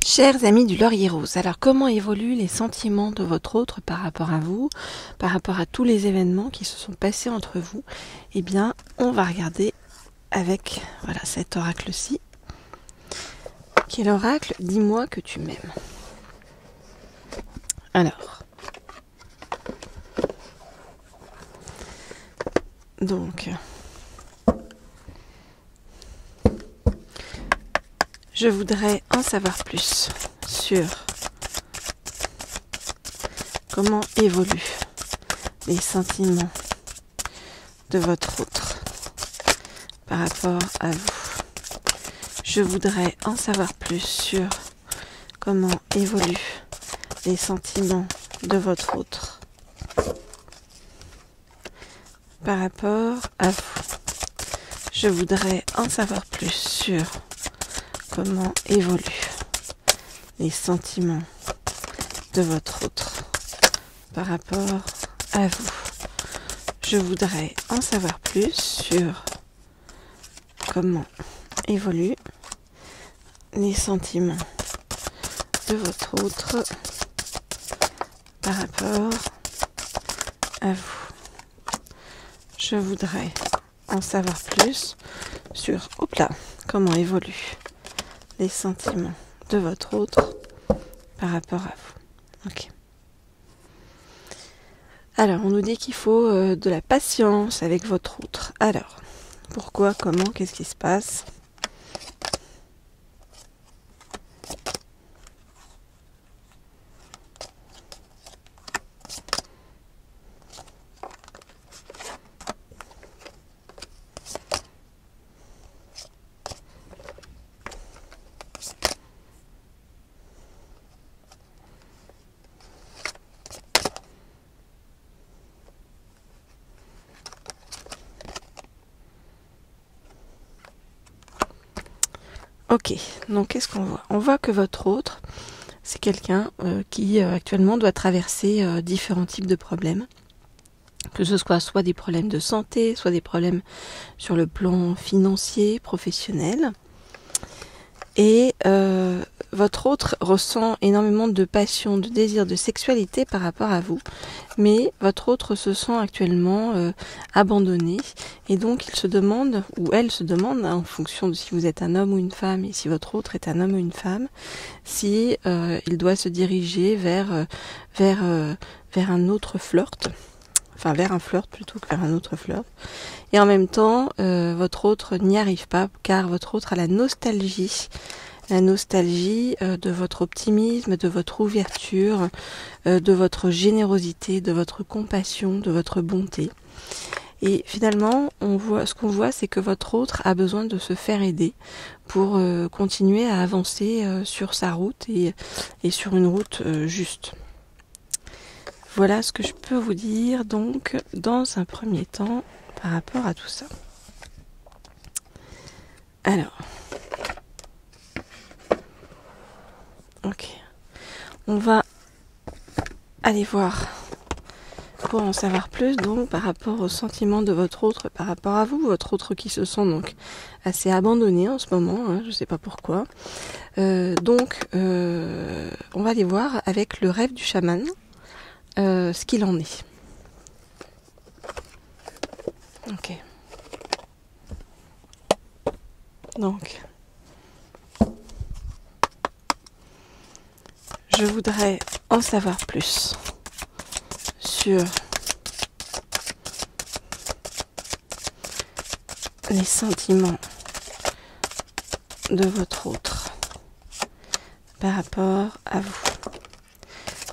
Chers amis du Laurier Rose, alors comment évoluent les sentiments de votre autre par rapport à vous, par rapport à tous les événements qui se sont passés entre vous? Eh bien, on va regarder avec cet oracle-ci, qui est l'oracle « Dis-moi que tu m'aimes ». Alors, donc, je voudrais en savoir plus sur comment évoluent les sentiments de votre autre par rapport à vous. Je voudrais en savoir plus sur comment évoluent les sentiments de votre autre par rapport à vous. Je voudrais en savoir plus sur comment évoluent les sentiments de votre autre par rapport à vous. Je voudrais en savoir plus sur comment évoluent les sentiments de votre autre par rapport à vous. Je voudrais en savoir plus sur comment évoluent les sentiments de votre autre par rapport à vous. Ok. Alors, on nous dit qu'il faut de la patience avec votre autre. Alors, pourquoi, comment, qu'est-ce qui se passe ? Ok, donc qu'est-ce qu'on voit ? On voit que votre autre, c'est quelqu'un qui actuellement doit traverser différents types de problèmes. Que ce soit des problèmes de santé, soit des problèmes sur le plan financier, professionnel. Et votre autre ressent énormément de passion, de désir, de sexualité par rapport à vous. Mais votre autre se sent actuellement abandonné. Et donc il se demande, ou elle se demande, en fonction de si vous êtes un homme ou une femme, et si votre autre est un homme ou une femme, si il doit se diriger vers un autre flirt. Enfin, vers un flirt plutôt que vers un autre flirt. Et en même temps, votre autre n'y arrive pas, car votre autre a la nostalgie de votre optimisme, de votre ouverture, de votre générosité, de votre compassion, de votre bonté. Et finalement, ce qu'on voit, c'est que votre autre a besoin de se faire aider pour continuer à avancer sur sa route et sur une route juste. Voilà ce que je peux vous dire donc dans un premier temps par rapport à tout ça. Alors, ok, on va aller voir pour en savoir plus donc par rapport aux sentiments de votre autre par rapport à vous, votre autre qui se sent donc assez abandonné en ce moment, je ne sais pas pourquoi. Donc, on va aller voir avec le rêve du chaman. Ce qu'il en est. Ok. Donc, je voudrais en savoir plus sur les sentiments de votre autre par rapport à vous.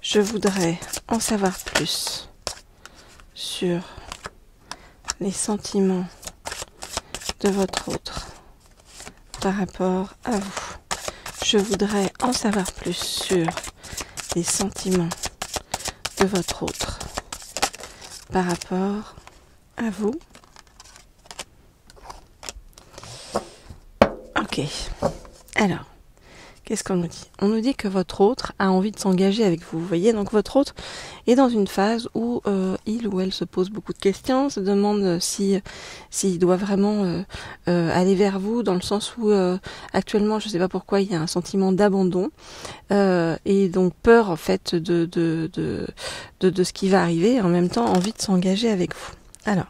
Je voudrais en savoir plus sur les sentiments de votre autre par rapport à vous. Je voudrais en savoir plus sur les sentiments de votre autre par rapport à vous. Ok. Alors, qu'est-ce qu'on nous dit? On nous dit que votre autre a envie de s'engager avec vous. Vous voyez, donc votre autre est dans une phase où il ou elle se pose beaucoup de questions, se demande s'il doit vraiment aller vers vous, dans le sens où actuellement, je ne sais pas pourquoi, il y a un sentiment d'abandon et donc peur en fait de ce qui va arriver, et en même temps envie de s'engager avec vous. Alors,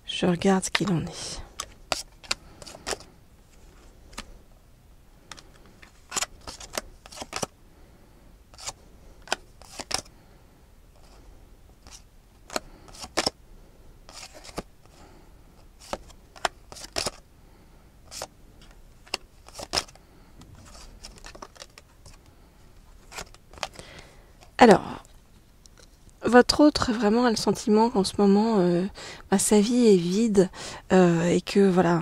je regarde ce qu'il en est. Alors, votre autre vraiment a le sentiment qu'en ce moment, sa vie est vide et que voilà,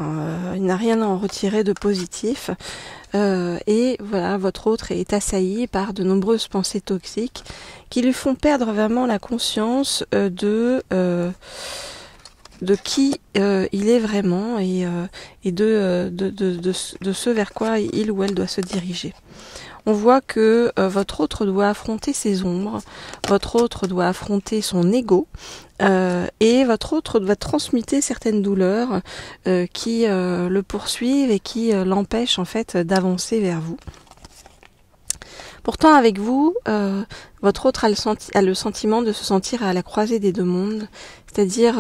il n'a rien à en retirer de positif. Et voilà, votre autre est assailli par de nombreuses pensées toxiques qui lui font perdre vraiment la conscience de qui il est vraiment et de ce vers quoi il ou elle doit se diriger. On voit que votre autre doit affronter ses ombres, votre autre doit affronter son ego, et votre autre doit transmuter certaines douleurs qui le poursuivent et qui l'empêchent en fait d'avancer vers vous. Pourtant, avec vous, votre autre a le sentiment de se sentir à la croisée des deux mondes, c'est-à-dire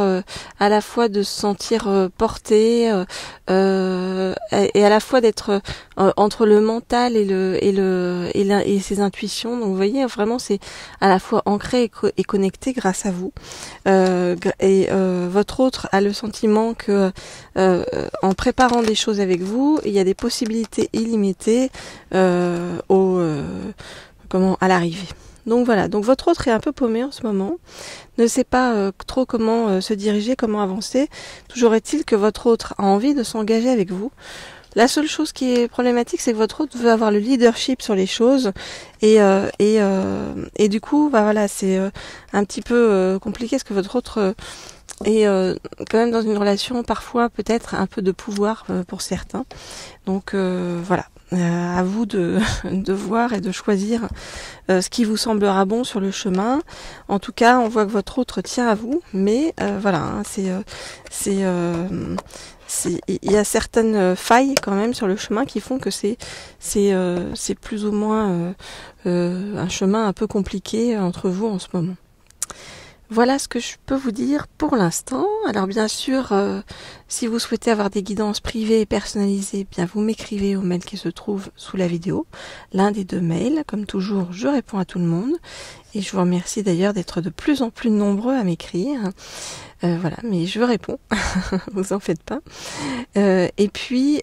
à la fois de se sentir porté et à la fois d'être entre le mental et ses intuitions. Donc, vous voyez, vraiment, c'est à la fois ancré et connecté grâce à vous. Votre autre a le sentiment que en préparant des choses avec vous, il y a des possibilités illimitées à l'arrivée. Donc voilà, donc votre autre est un peu paumé en ce moment, ne sait pas trop comment se diriger, comment avancer. Toujours est-il que votre autre a envie de s'engager avec vous. La seule chose qui est problématique, c'est que votre autre veut avoir le leadership sur les choses et du coup, voilà, c'est un petit peu compliqué parce que votre autre est quand même dans une relation parfois peut-être un peu de pouvoir pour certains. Donc voilà. À vous de voir et de choisir ce qui vous semblera bon sur le chemin. En tout cas, on voit que votre autre tient à vous, mais voilà, hein, il y a certaines failles quand même sur le chemin qui font que c'est plus ou moins un chemin un peu compliqué entre vous en ce moment. Voilà ce que je peux vous dire pour l'instant. Alors bien sûr, si vous souhaitez avoir des guidances privées et personnalisées, bien vous m'écrivez au mail qui se trouve sous la vidéo. L'un des deux mails. Comme toujours, je réponds à tout le monde. Et je vous remercie d'ailleurs d'être de plus en plus nombreux à m'écrire. Voilà, mais je réponds. Vous en faites pas. Et puis...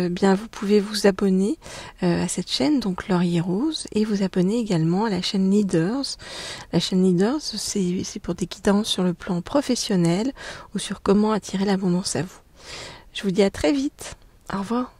bien vous pouvez vous abonner à cette chaîne, donc Laurier Rose, et vous abonner également à la chaîne Leaders. La chaîne Leaders, c'est pour des guidances sur le plan professionnel ou sur comment attirer l'abondance à vous. Je vous dis à très vite. Au revoir.